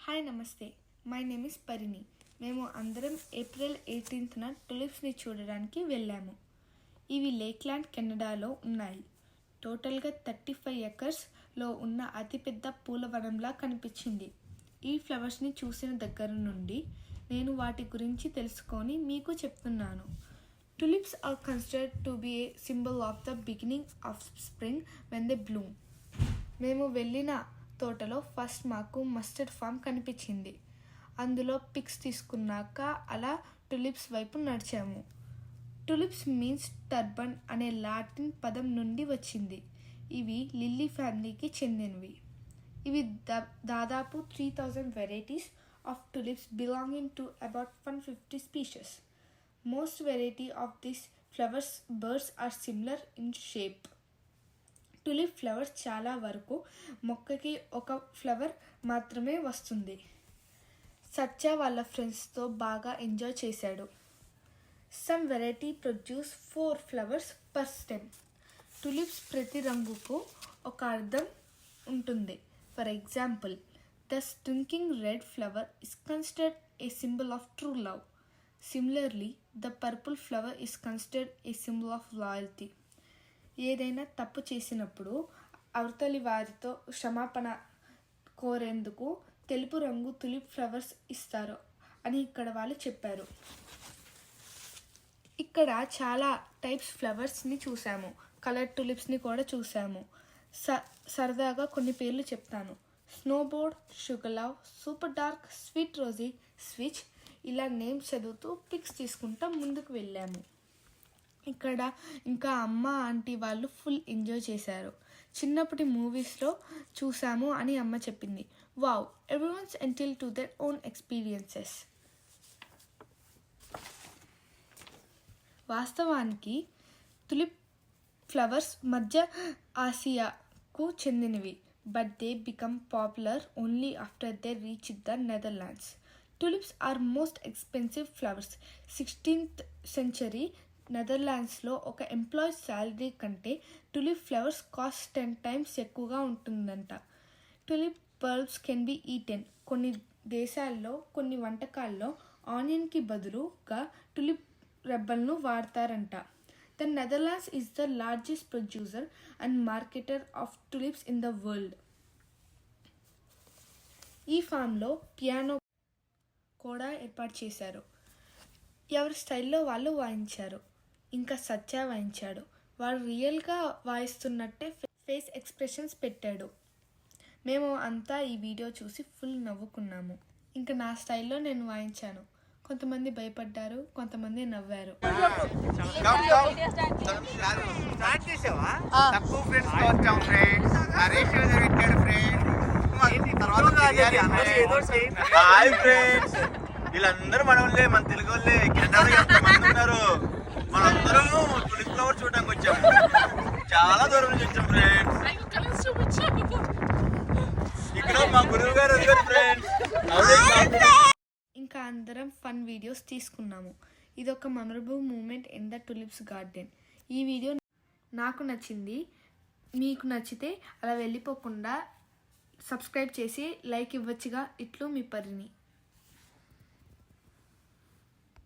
Hi నమస్తే, my name is పరిణి. మేము అందరం ఏప్రిల్ 18న టులిప్స్ని చూడడానికి వెళ్ళాము. ఇవి లేక్లాండ్, కెనడాలో ఉన్నాయి. టోటల్గా 35 ఎకర్స్లో ఉన్న అతిపెద్ద పూలవనంలా కనిపించింది. ఈ ఫ్లవర్స్ని చూసిన దగ్గర నుండి నేను వాటి గురించి తెలుసుకొని మీకు చెప్తున్నాను. Tulips are considered to be a symbol of the beginning of spring when they bloom. మేము వెళ్ళిన తోటలో ఫస్ట్ మాకు మస్టర్డ్ ఫామ్ కనిపించింది. అందులో పిక్స్ తీసుకున్నాక అలా టులిప్స్ వైపు నడిచాము. టులిప్స్ మీన్స్ టర్బన్ అనే లాటిన్ పదం నుండి వచ్చింది. ఇవి లిల్లీ ఫ్యామిలీకి చెందినవి. ఇవి దాదాపు 3000 varieties of tulips belonging to about 150 species. Most variety of this flowers birds are similar in shape. Tulip flowers చాలా వరకు మొక్కకి ఒక ఫ్లవర్ మాత్రమే వస్తుంది. సత్య వాళ్ళ ఫ్రెండ్స్తో బాగా ఎంజాయ్ చేశాడు. Some variety produce 4 flowers per stem. Tulips ప్రతి రంగుకు ఒక అర్థం ఉంటుంది. For example, the shrinking red flower is considered A symbol of true love. Similarly, the purple flower is considered A symbol of loyalty. ఏదైనా తప్పు చేసినప్పుడు అవతలి వారితో క్షమాపణ కోరేందుకు తెలుపు రంగు టులిప్ ఫ్లవర్స్ ఇస్తారు అని ఇక్కడ వాళ్ళు చెప్పారు. ఇక్కడ చాలా టైప్స్ ఫ్లవర్స్ని చూసాము. కలర్ టులిప్స్ని కూడా చూసాము. సరదాగా కొన్ని పేర్లు చెప్తాను. Snowboard, sugar love, super dark, sweet rosy, switch, ఇలా నేమ్స్ చదువుతూ పిక్స్ తీసుకుంటా ముందుకు వెళ్ళాము. ఇక్కడ ఇంకా అమ్మ, ఆంటీ వాళ్ళు ఫుల్ ఎంజాయ్ చేశారు. చిన్నప్పటి మూవీస్లో చూసాము అని అమ్మ చెప్పింది. Wow, everyone's entitled to their own experiences. వాస్తవానికి టులిప్ ఫ్లవర్స్ మధ్య ఆసియాకు చెందినవి. But they become popular only after they reach the Netherlands. Tulips are most expensive flowers. 16th century నెదర్లాండ్స్లో ఒక ఎంప్లాయీ శాలరీ కంటే టులిప్ ఫ్లవర్స్ కాస్ట్ 10 times ఎక్కువగా ఉంటుందంట. Tulip bulbs can be eaten. కొన్ని దేశాల్లో కొన్ని వంటకాల్లో ఆనియన్కి బదులుగా టులిప్ రెబ్బలను వాడతారంట. The Netherlands is the largest producer and marketer of tulips in the world. ఈ ఫామ్లో పియానో కూడా ఏర్పాటు చేశారు. ఎవరి స్టైల్లో వాళ్ళు వాయించారు. ఇంకా సత్య వాయించాడు. వాడు రియల్గా వాయిస్తున్నట్టే ఫేస్ ఎక్స్ప్రెషన్స్ పెట్టాడు. మేము అంతా ఈ వీడియో చూసి ఫుల్ నవ్వుకున్నాము. ఇంకా నా స్టైల్లో నేను వాయించాను. కొంతమంది భయపడ్డారు, కొంతమంది నవ్వారు. వీళ్ళందరూ మన వాళ్ళే, మన తెలుగు వాళ్ళే. కెనడాలో ఎంతమంది ఉన్నారు. మనందరం టులిప్ ఫ్లవర్ చూడడానికి వచ్చాము. చాలా దూరం నుంచి వచ్చాం ఫ్రెండ్స్. ఇక్కడ మా గురువు గారు ఫ్రెండ్స్. ఇంకా అందరం ఫన్ వీడియోస్ తీసుకున్నాము. ఇది ఒక memorable moment in the tulips garden. ఈ వీడియో నాకు నచ్చింది. మీకు నచ్చితే అలా వెళ్ళిపోకుండా సబ్స్క్రైబ్ చేసి లైక్ ఇవ్వచ్చుగా. ఇట్లు మీ పరిణి.